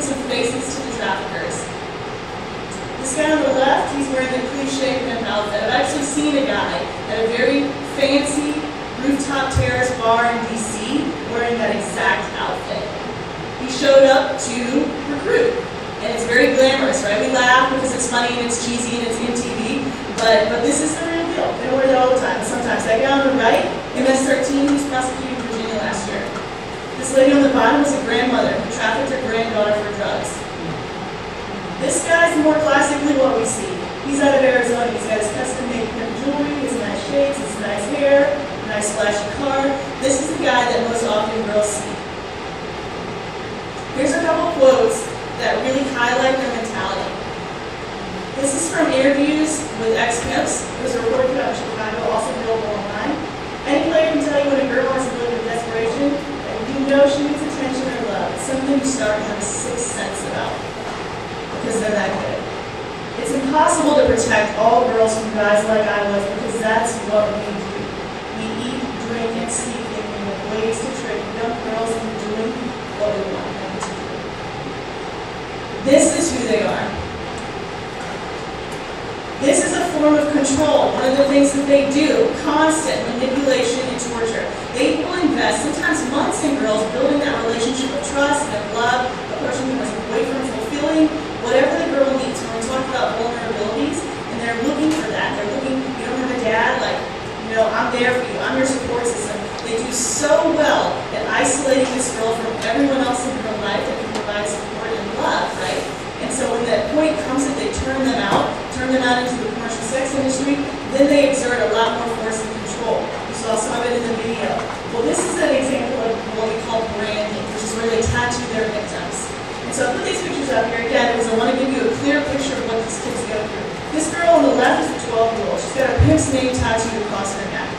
some faces to the traffickers. This guy on the left, he's wearing the cliche pimp outfit. I've actually seen a guy at a very fancy rooftop terrace bar in DC wearing that exact outfit. He showed up to recruit, and it's very glamorous, right? We laugh because it's funny and it's cheesy and it's MTV, but this is the real deal. They wear it all the time. Sometimes that guy on the right, MS-13, was prosecuted in Virginia last year. This lady on the bottom was a grandmother who trafficked her granddaughter for drugs. This guy's more classically what we see. He's out of Arizona. He's got his custom-made jewelry, his nice shades, his nice hair, nice flashy car. This is the guy that most often girls see. Here's a couple quotes that really highlight their mentality. This is from interviews with ex-pimps. There's a report out in Chicago, also available online. Any player can tell you when a girl has a little bit of desperation, and you know she needs attention or love. It's something you start to have a sixth sense about, because they're that good. It's impossible to protect all girls from guys like I was, because that's what we do. We eat, drink, and sleep thinking of ways to trick young girls into doing what we want them to do. This is who they are. This is a form of control, one of the things that they do, constant manipulation and torture. They will invest sometimes months in girls building that relationship of trust and love, approaching them as a boyfriend, fulfilling whatever the girl needs. When we talk about vulnerabilities, and they're looking for that, they're looking, you don't have a dad, like, you know, I'm there for you, I'm your support system. They do so well at isolating this girl from everyone else in her life that can provide support and love, right? And so when that point comes that they turn them out into the commercial sex industry, then they exert a lot more force and control. You saw some of it in the video. Well, this is an example of what we call branding, which is where they tattoo their victims. And so I put these pictures up here again because I want to give you a clear picture of what these kids go through. This girl on the left is a 12-year-old. She's got her pimp's name tattooed across her neck.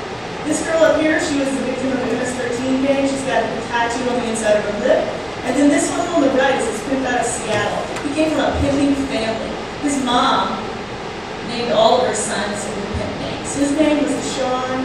This girl up here, she was the victim of an MS-13 gang. She's got a tattoo on the inside of her lip. And then this one on the right is this pimp out of Seattle. He came from a pimping family. His mom named all of her sons with pimp names. His name was Sean